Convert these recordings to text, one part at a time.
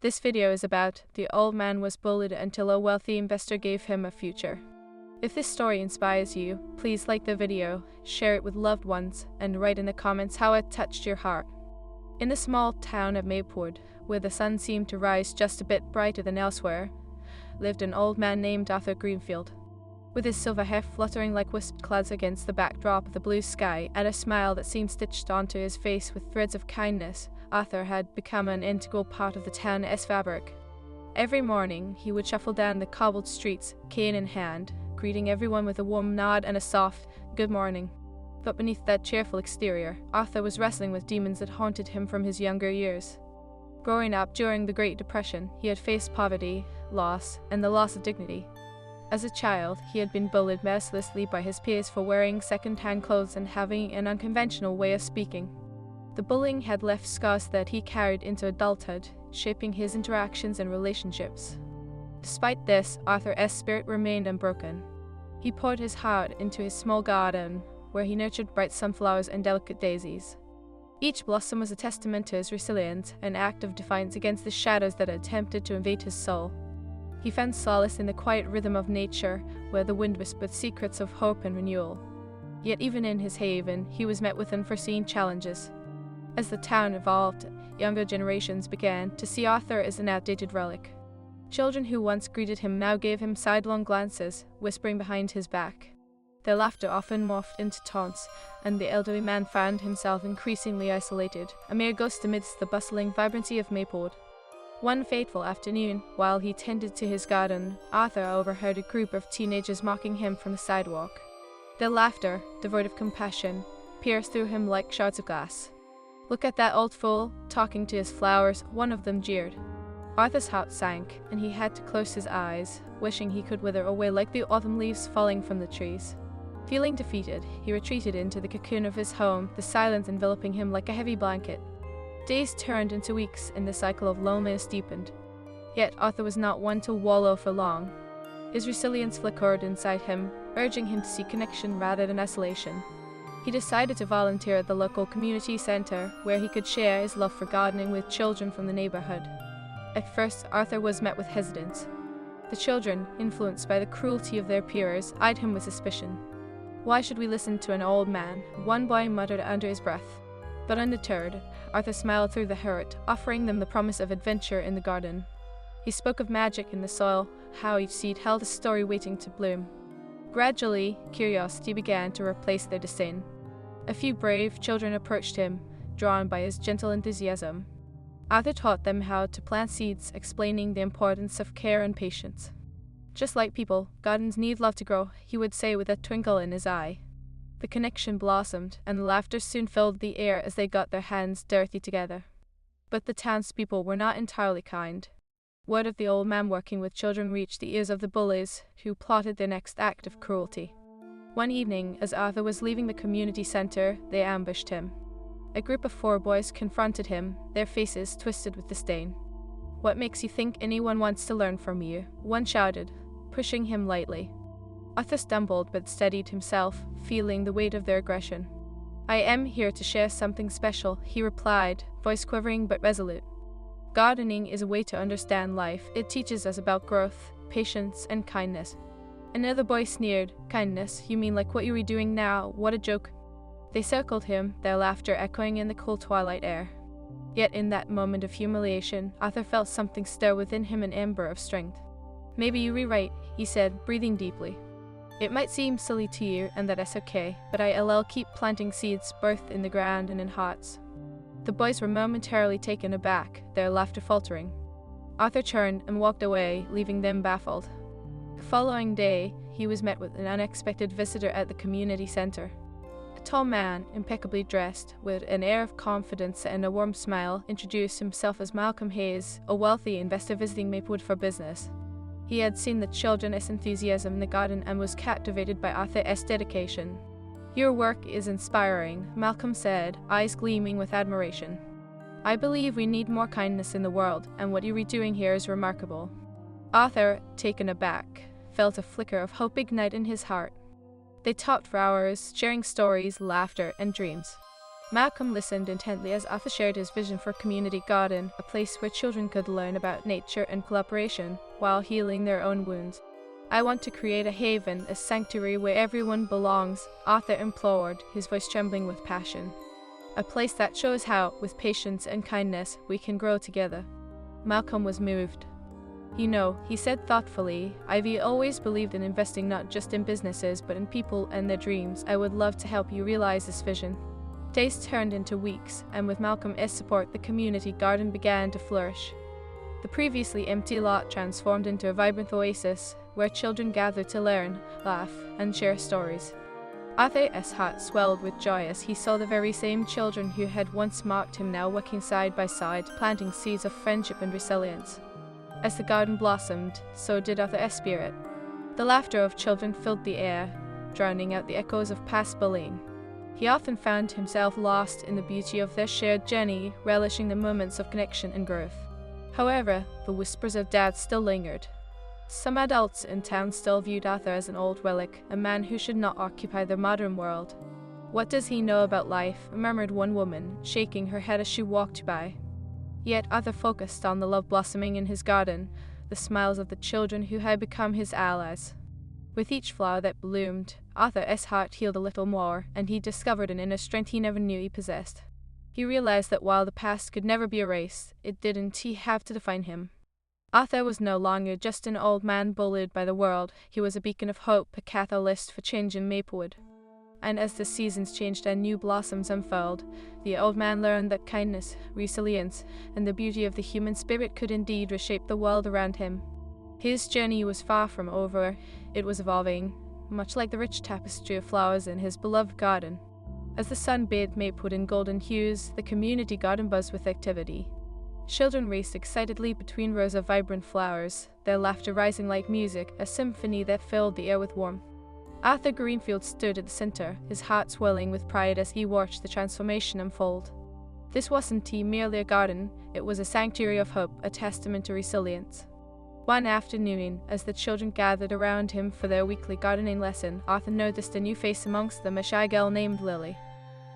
This video is about the old man was bullied until a wealthy investor gave him a future. If this story inspires you, please like the video, share it with loved ones, and write in the comments how it touched your heart. In the small town of Maplewood, where the sun seemed to rise just a bit brighter than elsewhere, lived an old man named Arthur Greenfield. With his silver hair fluttering like wisped clouds against the backdrop of the blue sky, and a smile that seemed stitched onto his face with threads of kindness, Arthur had become an integral part of the town's fabric. Every morning, he would shuffle down the cobbled streets, cane in hand, greeting everyone with a warm nod and a soft, "Good morning." But beneath that cheerful exterior, Arthur was wrestling with demons that haunted him from his younger years. Growing up during the Great Depression, he had faced poverty, loss, and the loss of dignity. As a child, he had been bullied mercilessly by his peers for wearing second-hand clothes and having an unconventional way of speaking. The bullying had left scars that he carried into adulthood, shaping his interactions and relationships. Despite this, Arthur's spirit remained unbroken. He poured his heart into his small garden, where he nurtured bright sunflowers and delicate daisies. Each blossom was a testament to his resilience, an act of defiance against the shadows that had attempted to invade his soul. He found solace in the quiet rhythm of nature, where the wind whispered secrets of hope and renewal. Yet even in his haven, he was met with unforeseen challenges. As the town evolved, younger generations began to see Arthur as an outdated relic. Children who once greeted him now gave him sidelong glances, whispering behind his back. Their laughter often morphed into taunts, and the elderly man found himself increasingly isolated, a mere ghost amidst the bustling vibrancy of Maplewood. One fateful afternoon, while he tended to his garden, Arthur overheard a group of teenagers mocking him from the sidewalk. Their laughter, devoid of compassion, pierced through him like shards of glass. "Look at that old fool, talking to his flowers," one of them jeered. Arthur's heart sank, and he had to close his eyes, wishing he could wither away like the autumn leaves falling from the trees. Feeling defeated, he retreated into the cocoon of his home, the silence enveloping him like a heavy blanket. Days turned into weeks, and the cycle of loneliness deepened. Yet Arthur was not one to wallow for long. His resilience flickered inside him, urging him to seek connection rather than isolation. He decided to volunteer at the local community center, where he could share his love for gardening with children from the neighborhood. At first, Arthur was met with hesitance. The children, influenced by the cruelty of their peers, eyed him with suspicion. "Why should we listen to an old man?" one boy muttered under his breath. But undeterred, Arthur smiled through the hurt, offering them the promise of adventure in the garden. He spoke of magic in the soil, how each seed held a story waiting to bloom. Gradually, curiosity began to replace their disdain. A few brave children approached him, drawn by his gentle enthusiasm. Arthur taught them how to plant seeds, explaining the importance of care and patience. "Just like people, gardens need love to grow," he would say with a twinkle in his eye. The connection blossomed, and the laughter soon filled the air as they got their hands dirty together. But the townspeople were not entirely kind. Word of the old man working with children reached the ears of the bullies, who plotted their next act of cruelty. One evening, as Arthur was leaving the community center, they ambushed him. A group of 4 boys confronted him, their faces twisted with disdain. "What makes you think anyone wants to learn from you?" one shouted, pushing him lightly. Arthur stumbled but steadied himself, feeling the weight of their aggression. "I am here to share something special," he replied, voice quivering but resolute. "Gardening is a way to understand life. It teaches us about growth, patience, and kindness." Another boy sneered, "Kindness? You mean like what you were doing now? What a joke." They circled him, their laughter echoing in the cool twilight air. Yet in that moment of humiliation, Arthur felt something stir within him, an ember of strength. "Maybe you rewrite," he said, breathing deeply. "It might seem silly to you, and that is okay, but I'll keep planting seeds both in the ground and in hearts." The boys were momentarily taken aback, their laughter faltering. Arthur turned and walked away, leaving them baffled. The following day, he was met with an unexpected visitor at the community center. A tall man, impeccably dressed, with an air of confidence and a warm smile, introduced himself as Malcolm Hayes, a wealthy investor visiting Maplewood for business. He had seen the children's enthusiasm in the garden and was captivated by Arthur's dedication. "Your work is inspiring," Malcolm said, eyes gleaming with admiration. "I believe we need more kindness in the world, and what you're doing here is remarkable." Arthur, taken aback, felt a flicker of hope ignite in his heart. They talked for hours, sharing stories, laughter, and dreams. Malcolm listened intently as Arthur shared his vision for a community garden, a place where children could learn about nature and collaboration while healing their own wounds. "I want to create a haven, a sanctuary where everyone belongs," Arthur implored, his voice trembling with passion. "A place that shows how, with patience and kindness, we can grow together." Malcolm was moved. "You know," he said thoughtfully, "I've always believed in investing not just in businesses but in people and their dreams. I would love to help you realize this vision." Days turned into weeks, and with Malcolm's support, the community garden began to flourish. The previously empty lot transformed into a vibrant oasis, where children gathered to learn, laugh, and share stories. Arthur's heart swelled with joy as he saw the very same children who had once mocked him now working side by side, planting seeds of friendship and resilience. As the garden blossomed, so did Arthur's spirit. The laughter of children filled the air, drowning out the echoes of past bullying. He often found himself lost in the beauty of their shared journey, relishing the moments of connection and growth. However, the whispers of doubt still lingered. Some adults in town still viewed Arthur as an old relic, a man who should not occupy the modern world. "What does he know about life?" murmured one woman, shaking her head as she walked by. Yet Arthur focused on the love blossoming in his garden, the smiles of the children who had become his allies. With each flower that bloomed, Arthur's heart healed a little more, and he discovered an inner strength he never knew he possessed. He realized that while the past could never be erased, it didn't have to define him. Arthur was no longer just an old man bullied by the world. He was a beacon of hope, a catalyst for change in Maplewood. And as the seasons changed and new blossoms unfurled, the old man learned that kindness, resilience, and the beauty of the human spirit could indeed reshape the world around him. His journey was far from over. It was evolving, much like the rich tapestry of flowers in his beloved garden. As the sun bathed Maplewood in golden hues, the community garden buzzed with activity. Children raced excitedly between rows of vibrant flowers, their laughter rising like music, a symphony that filled the air with warmth. Arthur Greenfield stood at the center, his heart swelling with pride as he watched the transformation unfold. This wasn't merely a garden, it was a sanctuary of hope, a testament to resilience. One afternoon, as the children gathered around him for their weekly gardening lesson, Arthur noticed a new face amongst them, a shy girl named Lily.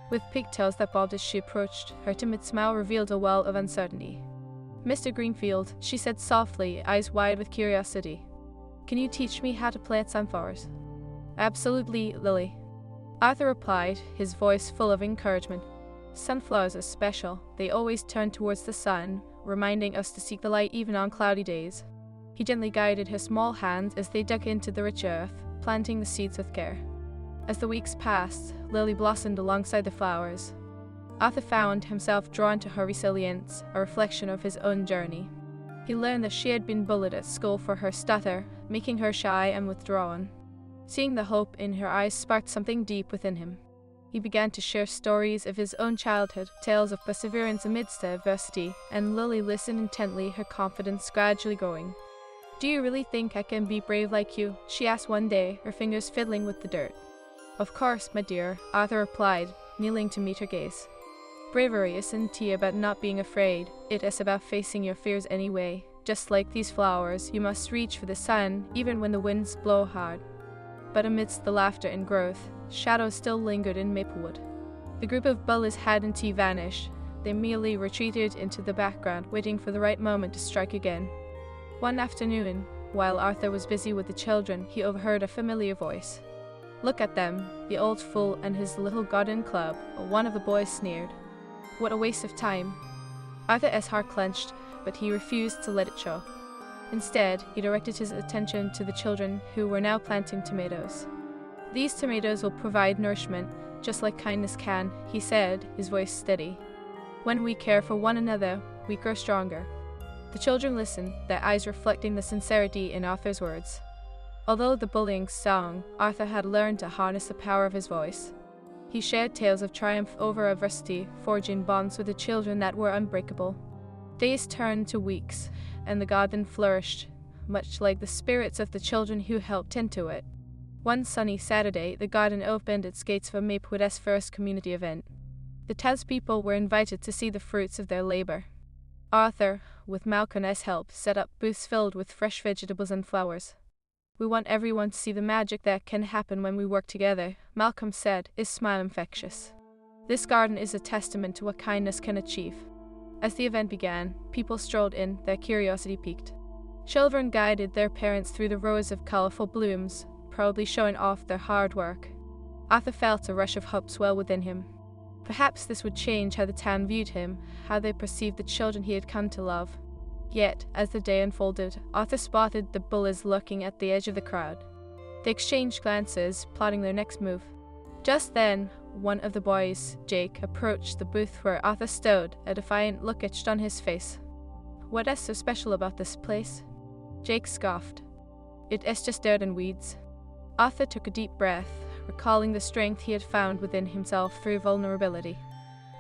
With pigtails that bobbed as she approached, her timid smile revealed a well of uncertainty. "Mr. Greenfield," she said softly, eyes wide with curiosity. "Can you teach me how to plant sunflowers?" "Absolutely, Lily," Arthur replied, his voice full of encouragement. "Sunflowers are special. They always turn towards the sun, reminding us to seek the light even on cloudy days." He gently guided her small hands as they dug into the rich earth, planting the seeds with care. As the weeks passed, Lily blossomed alongside the flowers. Arthur found himself drawn to her resilience, a reflection of his own journey. He learned that she had been bullied at school for her stutter, making her shy and withdrawn. Seeing the hope in her eyes sparked something deep within him. He began to share stories of his own childhood, tales of perseverance amidst adversity, and Lily listened intently, her confidence gradually growing. "Do you really think I can be brave like you?" she asked one day, her fingers fiddling with the dirt. "Of course, my dear," Arthur replied, kneeling to meet her gaze. "Bravery isn't about not being afraid, it is about facing your fears anyway. Just like these flowers, you must reach for the sun, even when the winds blow hard." But amidst the laughter and growth, shadows still lingered in Maplewood. The group of bullies hadn't vanished, they merely retreated into the background, waiting for the right moment to strike again. One afternoon, while Arthur was busy with the children, he overheard a familiar voice. "Look at them, the old fool and his little garden club," one of the boys sneered. "What a waste of time." Arthur's heart clenched, but he refused to let it show. Instead, he directed his attention to the children who were now planting tomatoes. "These tomatoes will provide nourishment, just like kindness can," he said, his voice steady. "When we care for one another, we grow stronger." The children listened, their eyes reflecting the sincerity in Arthur's words. Although the bullying stung, Arthur had learned to harness the power of his voice. He shared tales of triumph over adversity, forging bonds with the children that were unbreakable. Days turned to weeks, and the garden flourished, much like the spirits of the children who helped tend to it. One sunny Saturday, the garden opened its gates for Maplewood's first community event. The townspeople were invited to see the fruits of their labor. Arthur, with Malcolm's help, set up booths filled with fresh vegetables and flowers. "We want everyone to see the magic that can happen when we work together," Malcolm said, his smile infectious. This garden is a testament to what kindness can achieve. As the event began, people strolled in, their curiosity piqued. Children guided their parents through the rows of colourful blooms, proudly showing off their hard work. Arthur felt a rush of hope swell within him. Perhaps this would change how the town viewed him, how they perceived the children he had come to love. Yet, as the day unfolded, Arthur spotted the bullies lurking at the edge of the crowd. They exchanged glances, plotting their next move. Just then, one of the boys, Jake, approached the booth where Arthur stood, a defiant look etched on his face. "What is so special about this place?" Jake scoffed. "It is just dirt and weeds." Arthur took a deep breath, recalling the strength he had found within himself through vulnerability.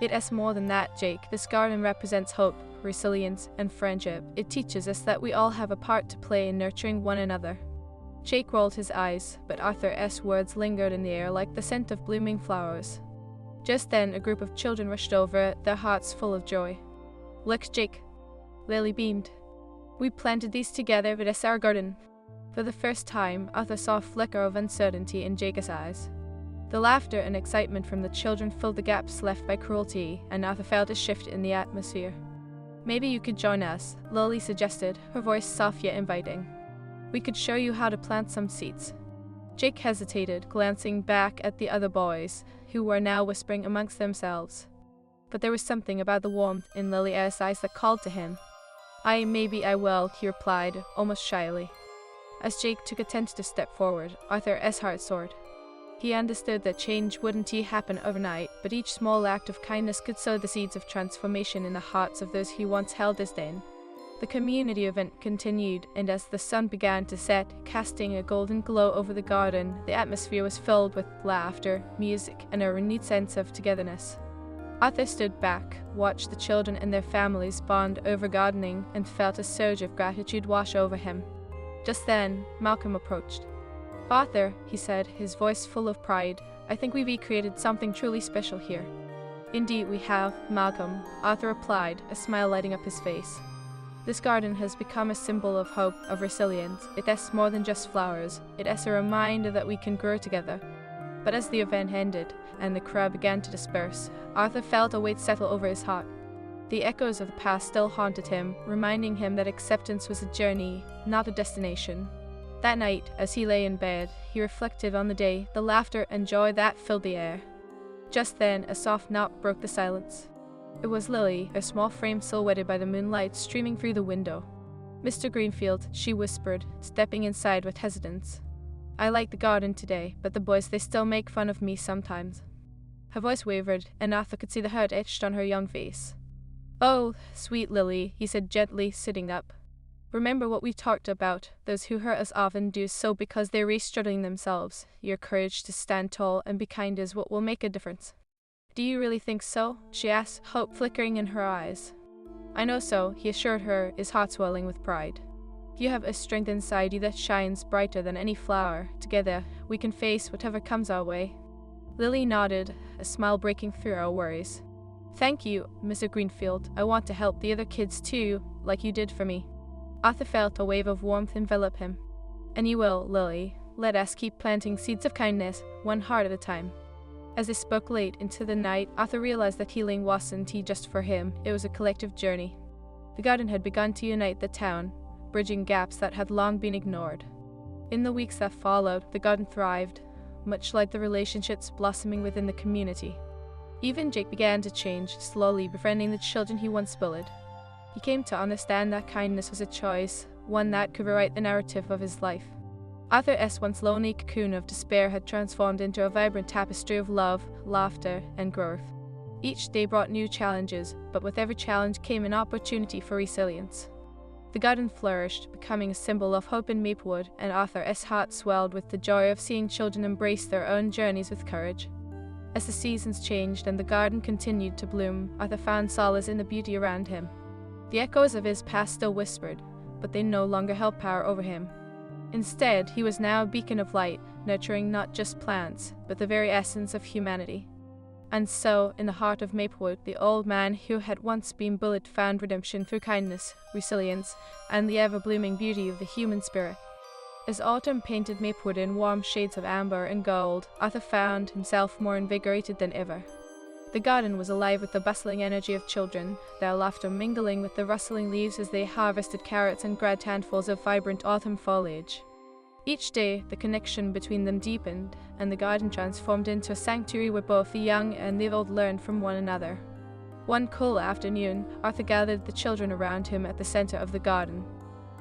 "It is more than that, Jake. This garden represents hope, resilience, and friendship. It teaches us that we all have a part to play in nurturing one another." Jake rolled his eyes, but Arthur's words lingered in the air like the scent of blooming flowers. Just then, a group of children rushed over, their hearts full of joy. "Look, Jake." Lily beamed. "We planted these together, but it's our garden." For the first time, Arthur saw a flicker of uncertainty in Jake's eyes. The laughter and excitement from the children filled the gaps left by cruelty, and Arthur felt a shift in the atmosphere. "Maybe you could join us," Lily suggested, her voice soft yet inviting. "We could show you how to plant some seeds." Jake hesitated, glancing back at the other boys, who were now whispering amongst themselves. But there was something about the warmth in Lily's eyes that called to him. Maybe I will," he replied, almost shyly. As Jake took a tentative step forward, Arthur's heart soared. He understood that change wouldn't happen overnight, but each small act of kindness could sow the seeds of transformation in the hearts of those he once held disdain. The community event continued, and as the sun began to set, casting a golden glow over the garden, the atmosphere was filled with laughter, music, and a renewed sense of togetherness. Arthur stood back, watched the children and their families bond over gardening, and felt a surge of gratitude wash over him. Just then, Malcolm approached. "Arthur," he said, his voice full of pride, "I think we've created something truly special here." "Indeed we have, Malcolm," Arthur replied, a smile lighting up his face. "This garden has become a symbol of hope, of resilience. It is more than just flowers. It is a reminder that we can grow together." But as the event ended, and the crowd began to disperse, Arthur felt a weight settle over his heart. The echoes of the past still haunted him, reminding him that acceptance was a journey, not a destination. That night, as he lay in bed, he reflected on the day, the laughter and joy that filled the air. Just then, a soft knock broke the silence. It was Lily, her small frame silhouetted by the moonlight streaming through the window. "Mr. Greenfield," she whispered, stepping inside with hesitance. "I like the garden today, but the boys, they still make fun of me sometimes." Her voice wavered, and Arthur could see the hurt etched on her young face. "Oh, sweet Lily," he said gently, sitting up. "Remember what we talked about. Those who hurt us often do so because they're restruggling themselves. Your courage to stand tall and be kind is what will make a difference." "Do you really think so?" she asked, hope flickering in her eyes. "I know so," he assured her, his heart swelling with pride. "You have a strength inside you that shines brighter than any flower. Together, we can face whatever comes our way." Lily nodded, a smile breaking through her worries. "Thank you, Mr. Greenfield. I want to help the other kids too, like you did for me." Arthur felt a wave of warmth envelop him. "And you will, Lily. Let us keep planting seeds of kindness, one heart at a time." As they spoke late into the night, Arthur realized that healing wasn't just for him, it was a collective journey. The garden had begun to unite the town, bridging gaps that had long been ignored. In the weeks that followed, the garden thrived, much like the relationships blossoming within the community. Even Jake began to change, slowly befriending the children he once bullied. He came to understand that kindness was a choice, one that could rewrite the narrative of his life. Arthur's once lonely cocoon of despair had transformed into a vibrant tapestry of love, laughter, and growth. Each day brought new challenges, but with every challenge came an opportunity for resilience. The garden flourished, becoming a symbol of hope in Maplewood, and Arthur's heart swelled with the joy of seeing children embrace their own journeys with courage. As the seasons changed and the garden continued to bloom, Arthur found solace in the beauty around him. The echoes of his past still whispered, but they no longer held power over him. Instead, he was now a beacon of light, nurturing not just plants, but the very essence of humanity. And so, in the heart of Maplewood, the old man who had once been bullied found redemption through kindness, resilience, and the ever-blooming beauty of the human spirit. As autumn painted Maplewood in warm shades of amber and gold, Arthur found himself more invigorated than ever. The garden was alive with the bustling energy of children, their laughter mingling with the rustling leaves as they harvested carrots and grabbed handfuls of vibrant autumn foliage. Each day, the connection between them deepened, and the garden transformed into a sanctuary where both the young and the old learned from one another. One cool afternoon, Arthur gathered the children around him at the center of the garden.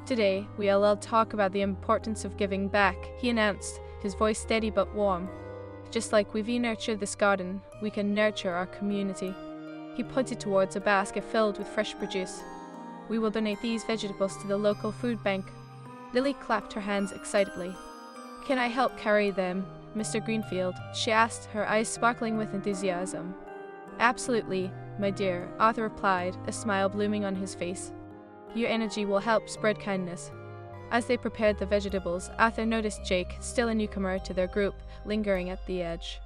"Today, we'll all talk about the importance of giving back," he announced, his voice steady but warm. "Just like we've nurtured this garden, we can nurture our community." He pointed towards a basket filled with fresh produce. "We will donate these vegetables to the local food bank." Lily clapped her hands excitedly. "Can I help carry them, Mr. Greenfield?" she asked, her eyes sparkling with enthusiasm. "Absolutely, my dear," Arthur replied, a smile blooming on his face. "Your energy will help spread kindness." As they prepared the vegetables, Arthur noticed Jake, still a newcomer to their group, lingering at the edge.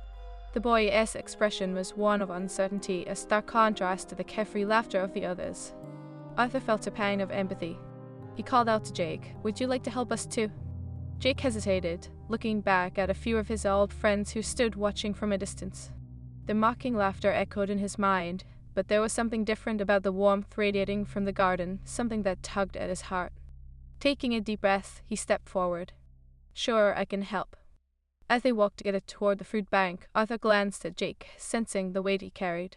The boy's expression was one of uncertainty, a stark contrast to the carefree laughter of the others. Arthur felt a pang of empathy. He called out to Jake, "Would you like to help us too?" Jake hesitated, looking back at a few of his old friends who stood watching from a distance. The mocking laughter echoed in his mind, but there was something different about the warmth radiating from the garden, something that tugged at his heart. Taking a deep breath, he stepped forward. "Sure, I can help." As they walked together toward the food bank, Arthur glanced at Jake, sensing the weight he carried.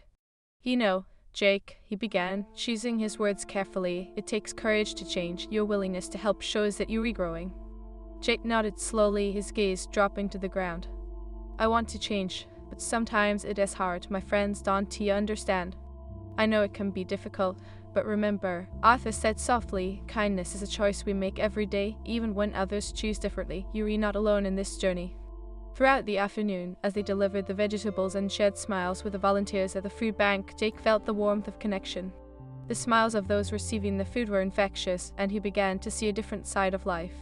"You know, Jake," he began, choosing his words carefully, "it takes courage to change. Your willingness to help shows that you're regrowing." Jake nodded slowly, his gaze dropping to the ground. "I want to change, but sometimes it is hard. My friends don't understand. I know it can be difficult, but remember," Arthur said softly, "kindness is a choice we make every day, even when others choose differently. You're not alone in this journey." Throughout the afternoon, as they delivered the vegetables and shared smiles with the volunteers at the food bank, Jake felt the warmth of connection. The smiles of those receiving the food were infectious, and he began to see a different side of life.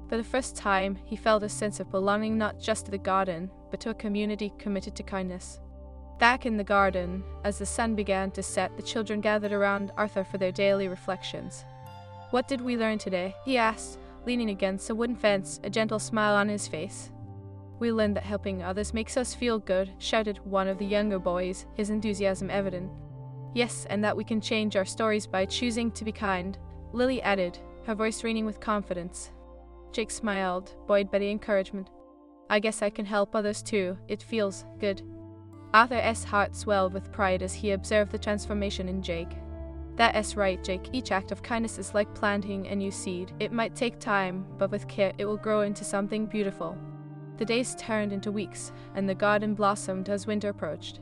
For the first time, he felt a sense of belonging not just to the garden, but to a community committed to kindness. Back in the garden, as the sun began to set, the children gathered around Arthur for their daily reflections. "What did we learn today?" he asked, leaning against a wooden fence, a gentle smile on his face. "We learned that helping others makes us feel good," shouted one of the younger boys, his enthusiasm evident. "Yes, and that we can change our stories by choosing to be kind," Lily added, her voice ringing with confidence. Jake smiled, buoyed by the encouragement. "I guess I can help others too. It feels good." Arthur's heart swelled with pride as he observed the transformation in Jake. "That's right, Jake. Each act of kindness is like planting a new seed. It might take time, but with care it will grow into something beautiful." The days turned into weeks, and the garden blossomed as winter approached.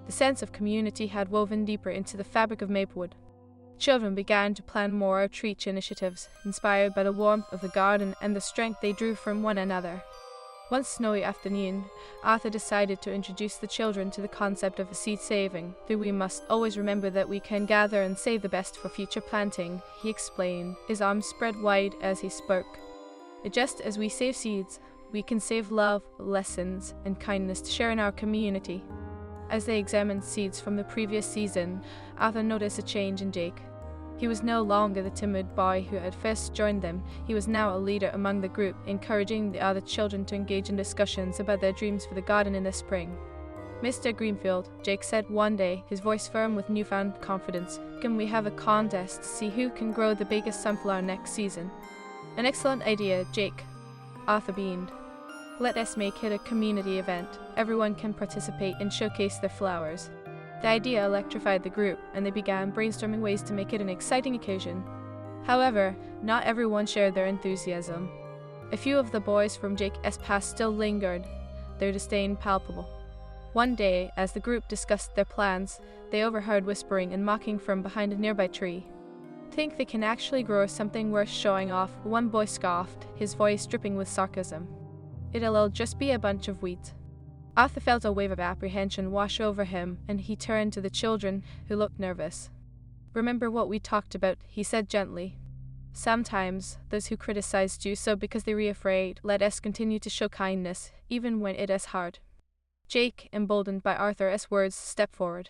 The sense of community had woven deeper into the fabric of Maplewood. Children began to plan more outreach initiatives, inspired by the warmth of the garden and the strength they drew from one another. One snowy afternoon, Arthur decided to introduce the children to the concept of seed saving. "We must always remember that we can gather and save the best for future planting," he explained, his arms spread wide as he spoke. "Just as we save seeds, we can save love, lessons, and kindness to share in our community." As they examined seeds from the previous season, Arthur noticed a change in Jake. He was no longer the timid boy who had first joined them. He was now a leader among the group, encouraging the other children to engage in discussions about their dreams for the garden in the spring. "Mr. Greenfield," Jake said one day, his voice firm with newfound confidence, "can we have a contest to see who can grow the biggest sunflower next season?" "An excellent idea, Jake," Arthur beamed. "Let us make it a community event. Everyone can participate and showcase their flowers." The idea electrified the group, and they began brainstorming ways to make it an exciting occasion. However, not everyone shared their enthusiasm. A few of the boys from Jake's past still lingered, their disdain palpable. One day, as the group discussed their plans, they overheard whispering and mocking from behind a nearby tree. "Think they can actually grow something worth showing off?" one boy scoffed, his voice dripping with sarcasm. "It'll just be a bunch of weeds." Arthur felt a wave of apprehension wash over him, and he turned to the children, who looked nervous. "Remember what we talked about," he said gently. "Sometimes those who criticize do so because they're afraid. Let us continue to show kindness, even when it is hard." Jake, emboldened by Arthur's words, stepped forward.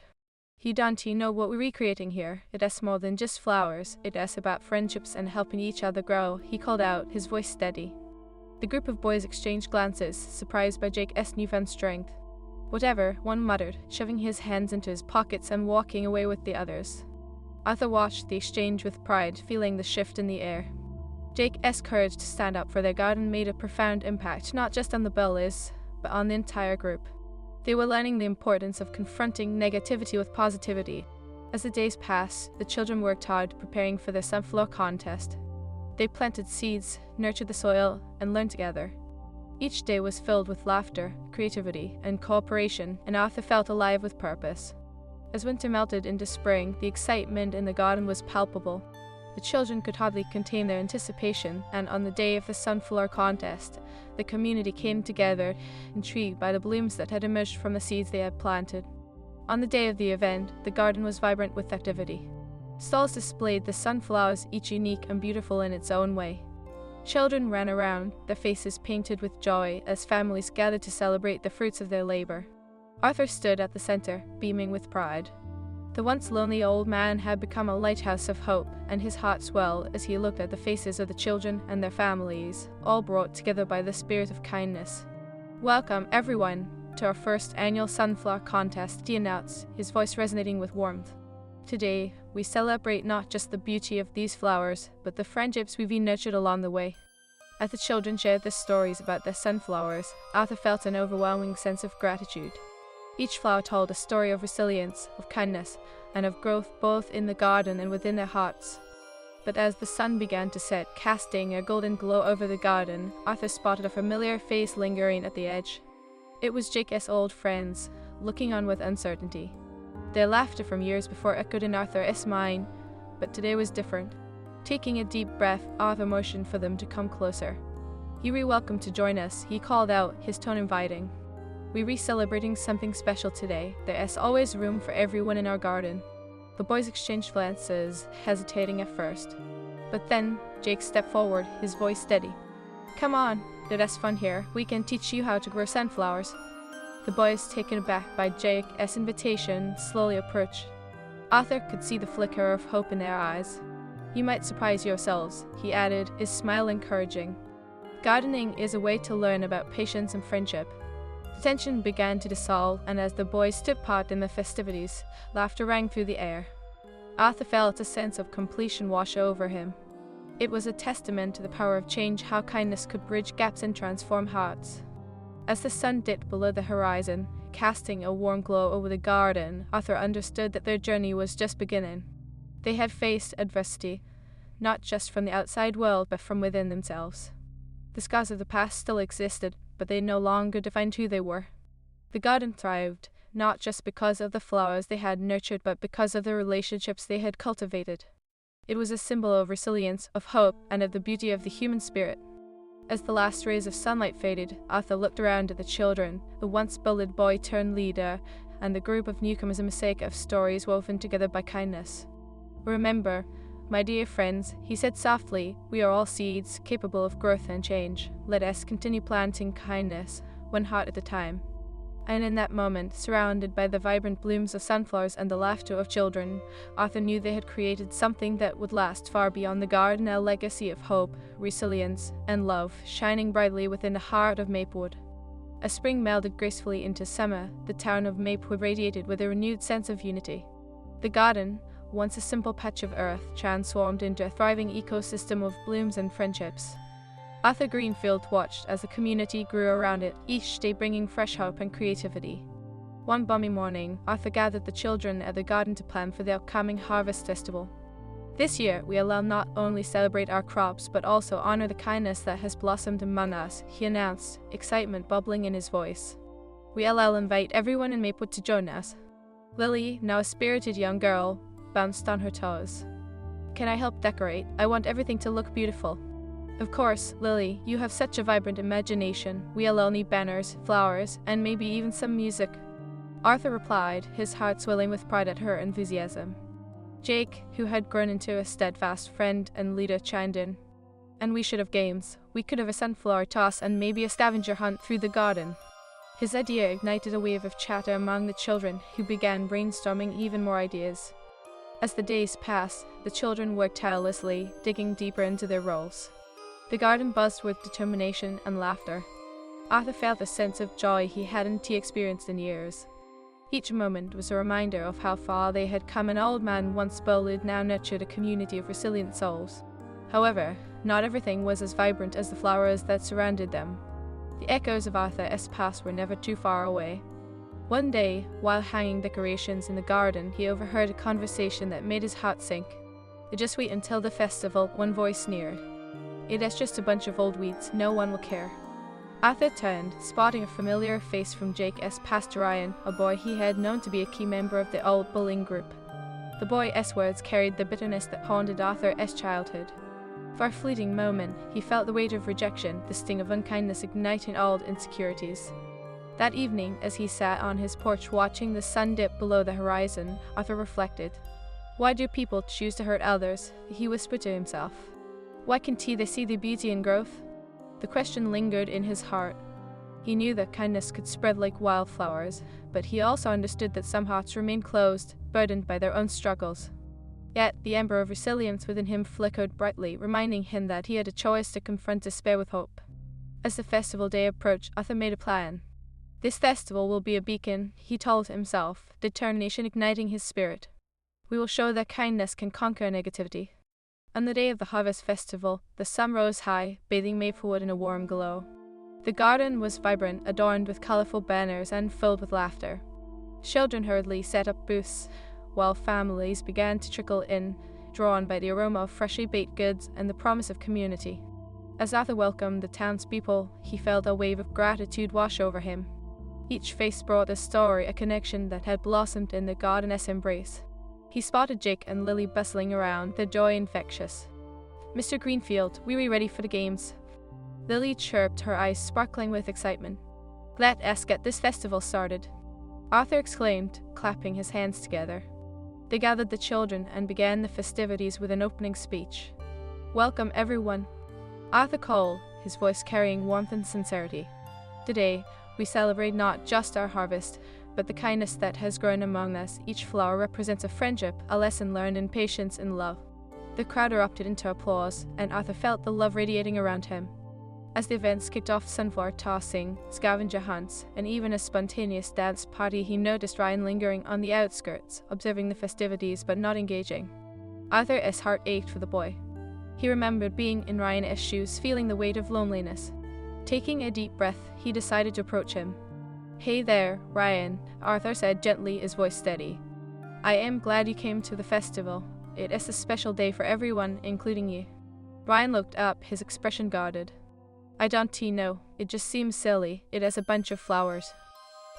"You don't know what we're recreating here. It is more than just flowers. It is about friendships and helping each other grow," he called out, his voice steady. The group of boys exchanged glances, surprised by Jake's newfound strength. "Whatever," one muttered, shoving his hands into his pockets and walking away with the others. Arthur watched the exchange with pride, feeling the shift in the air. Jake's courage to stand up for their garden made a profound impact, not just on the Bullies, but on the entire group. They were learning the importance of confronting negativity with positivity. As the days passed, the children worked hard preparing for their sunflower contest. They planted seeds, nurtured the soil, and learned together. Each day was filled with laughter, creativity, and cooperation, and Arthur felt alive with purpose. As winter melted into spring, the excitement in the garden was palpable. The children could hardly contain their anticipation, and on the day of the sunflower contest, the community came together, intrigued by the blooms that had emerged from the seeds they had planted. On the day of the event, the garden was vibrant with activity. Stalls displayed the sunflowers, each unique and beautiful in its own way. Children ran around, their faces painted with joy as families gathered to celebrate the fruits of their labor. Arthur stood at the center, beaming with pride. The once lonely old man had become a lighthouse of hope, and his heart swelled as he looked at the faces of the children and their families, all brought together by the spirit of kindness. "Welcome, everyone, to our first annual sunflower contest," he announced, his voice resonating with warmth. "Today, we celebrate not just the beauty of these flowers, but the friendships we've nurtured along the way." As the children shared their stories about their sunflowers, Arthur felt an overwhelming sense of gratitude. Each flower told a story of resilience, of kindness, and of growth both in the garden and within their hearts. But as the sun began to set, casting a golden glow over the garden, Arthur spotted a familiar face lingering at the edge. It was Jake's old friends, looking on with uncertainty. Their laughter from years before echoed in Arthur's mind, but today was different. Taking a deep breath, Arthur motioned for them to come closer. "You're welcome to join us," he called out, his tone inviting. "We're celebrating something special today. There is always room for everyone in our garden." The boys exchanged glances, hesitating at first. But then, Jake stepped forward, his voice steady. "Come on, there's fun here. We can teach you how to grow sunflowers." The boys, taken aback by Jake's invitation, slowly approached. Arthur could see the flicker of hope in their eyes. "You might surprise yourselves," he added, his smile encouraging. "Gardening is a way to learn about patience and friendship." The tension began to dissolve, and as the boys took part in the festivities, laughter rang through the air. Arthur felt a sense of completion wash over him. It was a testament to the power of change, how kindness could bridge gaps and transform hearts. As the sun dipped below the horizon, casting a warm glow over the garden, Arthur understood that their journey was just beginning. They had faced adversity, not just from the outside world, but from within themselves. The scars of the past still existed, but they no longer defined who they were. The garden thrived, not just because of the flowers they had nurtured, but because of the relationships they had cultivated. It was a symbol of resilience, of hope, and of the beauty of the human spirit. As the last rays of sunlight faded, Arthur looked around at the children, the once bullied boy turned leader, and the group of newcomers, a mosaic of stories woven together by kindness. "Remember, my dear friends," he said softly, "we are all seeds, capable of growth and change. Let us continue planting kindness, one heart at a time." And in that moment, surrounded by the vibrant blooms of sunflowers and the laughter of children, Arthur knew they had created something that would last far beyond the garden, a legacy of hope, resilience, and love, shining brightly within the heart of Maplewood. As spring melded gracefully into summer, the town of Maplewood radiated with a renewed sense of unity. The garden, once a simple patch of earth, transformed into a thriving ecosystem of blooms and friendships. Arthur Greenfield watched as the community grew around it, each day bringing fresh hope and creativity. One balmy morning, Arthur gathered the children at the garden to plan for the upcoming harvest festival. "This year, we will not only celebrate our crops, but also honor the kindness that has blossomed among us," he announced, excitement bubbling in his voice. "We will invite everyone in Maplewood to join us." Lily, now a spirited young girl, bounced on her toes. "Can I help decorate? I want everything to look beautiful." "Of course, Lily, you have such a vibrant imagination. We'll all need banners, flowers, and maybe even some music." Arthur replied, his heart swelling with pride at her enthusiasm. Jake, who had grown into a steadfast friend and leader, chimed in. "And we should have games. We could have a sunflower toss and maybe a scavenger hunt through the garden." His idea ignited a wave of chatter among the children, who began brainstorming even more ideas. As the days passed, the children worked tirelessly, digging deeper into their roles. The garden buzzed with determination and laughter. Arthur felt a sense of joy he hadn't experienced in years. Each moment was a reminder of how far they had come. An old man once bullied now nurtured a community of resilient souls. However, not everything was as vibrant as the flowers that surrounded them. The echoes of Arthur's past were never too far away. One day, while hanging decorations in the garden, he overheard a conversation that made his heart sink. "Just wait until the festival," one voice sneered. "It's just a bunch of old weeds, no one will care." Arthur turned, spotting a familiar face from Jake's past. Ryan, a boy he had known to be a key member of the old bullying group. The boy's words carried the bitterness that haunted Arthur's childhood. For a fleeting moment, he felt the weight of rejection, the sting of unkindness igniting old insecurities. That evening, as he sat on his porch watching the sun dip below the horizon, Arthur reflected. Why do people choose to hurt others? He whispered to himself. Why can't they see the beauty in growth? The question lingered in his heart. He knew that kindness could spread like wildflowers, but he also understood that some hearts remained closed, burdened by their own struggles. Yet the ember of resilience within him flickered brightly, reminding him that he had a choice to confront despair with hope. As the festival day approached, Arthur made a plan. This festival will be a beacon, he told himself, determination igniting his spirit. We will show that kindness can conquer negativity. On the day of the harvest festival, the sun rose high, bathing Maplewood in a warm glow. The garden was vibrant, adorned with colorful banners and filled with laughter. Children hurriedly set up booths, while families began to trickle in, drawn by the aroma of freshly baked goods and the promise of community. As Arthur welcomed the townspeople, he felt a wave of gratitude wash over him. Each face brought a story, a connection that had blossomed in the garden's embrace. He spotted Jake and Lily bustling around, their joy infectious. "Mr. Greenfield, we're ready for the games." Lily chirped, her eyes sparkling with excitement. "Let us get this festival started," Arthur exclaimed, clapping his hands together. They gathered the children and began the festivities with an opening speech. "Welcome, everyone," Arthur called, his voice carrying warmth and sincerity. "Today, we celebrate not just our harvest, but the kindness that has grown among us. Each flower represents a friendship, a lesson learned in patience and love." The crowd erupted into applause, and Arthur felt the love radiating around him. As the events kicked off, sunflower tossing, scavenger hunts, and even a spontaneous dance party, he noticed Ryan lingering on the outskirts, observing the festivities but not engaging. Arthur's heart ached for the boy. He remembered being in Ryan's shoes, feeling the weight of loneliness. Taking a deep breath, he decided to approach him. "Hey there, Ryan," Arthur said gently, his voice steady. "I am glad you came to the festival. It is a special day for everyone, including you." Ryan looked up, his expression guarded. "I don't know, it just seems silly. It is a bunch of flowers."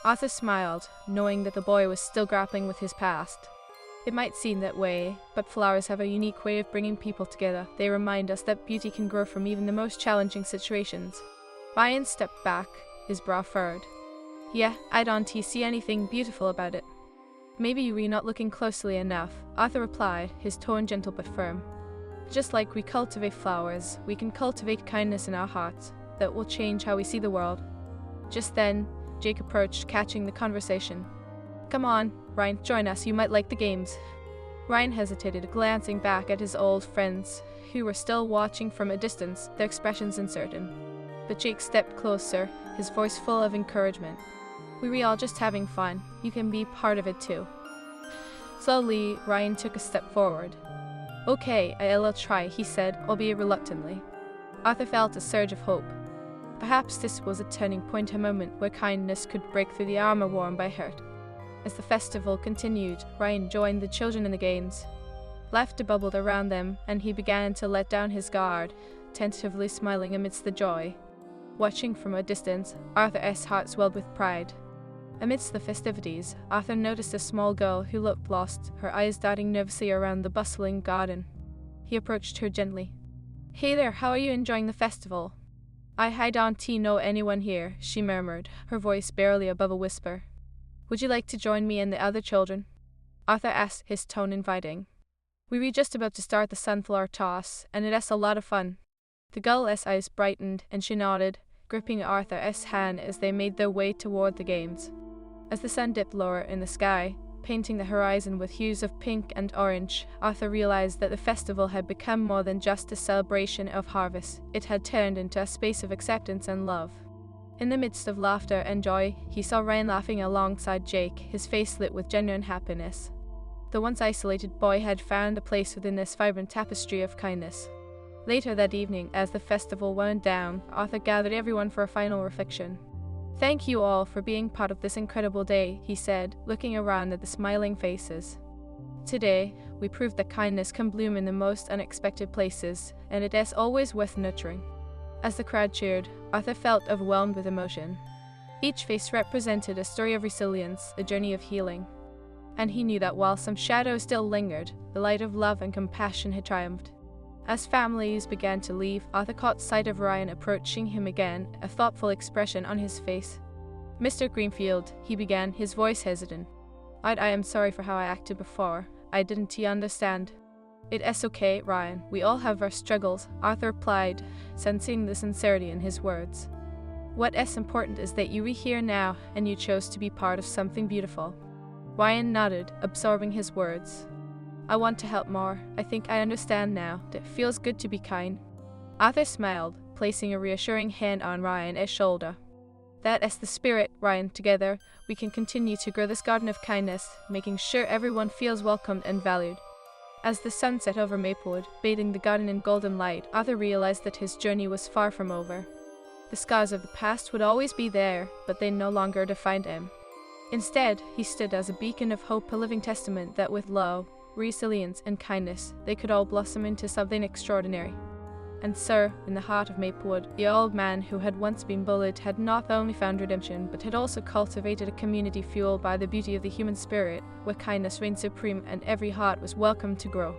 Arthur smiled, knowing that the boy was still grappling with his past. It might seem that way, but flowers have a unique way of bringing people together. They remind us that beauty can grow from even the most challenging situations. Ryan stepped back, his brow furrowed. "Yeah, I don't see anything beautiful about it." "Maybe we're not looking closely enough," Arthur replied, his tone gentle but firm. "Just like we cultivate flowers, we can cultivate kindness in our hearts. That will change how we see the world." Just then, Jake approached, catching the conversation. "Come on, Ryan, join us, you might like the games." Ryan hesitated, glancing back at his old friends, who were still watching from a distance, their expressions uncertain. But Jake stepped closer, his voice full of encouragement. "We're all just having fun. You can be part of it too." Slowly, Ryan took a step forward. "Okay, I'll try," he said, albeit reluctantly. Arthur felt a surge of hope. Perhaps this was a turning point, a moment where kindness could break through the armor worn by hurt. As the festival continued, Ryan joined the children in the games. Laughter bubbled around them, and he began to let down his guard, tentatively smiling amidst the joy. Watching from a distance, Arthur's heart swelled with pride. Amidst the festivities, Arthur noticed a small girl who looked lost, her eyes darting nervously around the bustling garden. He approached her gently. "Hey there, how are you enjoying the festival?" I don't know anyone here," she murmured, her voice barely above a whisper. "Would you like to join me and the other children?" Arthur asked, his tone inviting. "We were just about to start the sunflower toss, and it is a lot of fun." The girl's eyes brightened, and she nodded, gripping Arthur's hand as they made their way toward the games. As the sun dipped lower in the sky, painting the horizon with hues of pink and orange, Arthur realized that the festival had become more than just a celebration of harvest. It had turned into a space of acceptance and love. In the midst of laughter and joy, he saw Ryan laughing alongside Jake, his face lit with genuine happiness. The once isolated boy had found a place within this vibrant tapestry of kindness. Later that evening, as the festival wound down, Arthur gathered everyone for a final reflection. "Thank you all for being part of this incredible day," he said, looking around at the smiling faces. "Today, we proved that kindness can bloom in the most unexpected places, and it is always worth nurturing." As the crowd cheered, Arthur felt overwhelmed with emotion. Each face represented a story of resilience, a journey of healing. And he knew that while some shadows still lingered, the light of love and compassion had triumphed. As families began to leave, Arthur caught sight of Ryan approaching him again, a thoughtful expression on his face. "Mr. Greenfield," he began, his voice hesitant. I am sorry for how I acted before. I didn't understand." "It is okay, Ryan. We all have our struggles," Arthur replied, sensing the sincerity in his words. "What is important is that you are here now, and you chose to be part of something beautiful." Ryan nodded, absorbing his words. "I want to help more. I think I understand now. It feels good to be kind." Arthur smiled, placing a reassuring hand on Ryan's shoulder. "That is the spirit, Ryan. Together, we can continue to grow this garden of kindness, making sure everyone feels welcomed and valued." As the sun set over Maplewood, bathing the garden in golden light, Arthur realized that his journey was far from over. The scars of the past would always be there, but they no longer defined him. Instead, he stood as a beacon of hope, a living testament that with love, resilience, and kindness, they could all blossom into something extraordinary. And so, in the heart of Maplewood, the old man who had once been bullied had not only found redemption, but had also cultivated a community fueled by the beauty of the human spirit, where kindness reigned supreme and every heart was welcome to grow.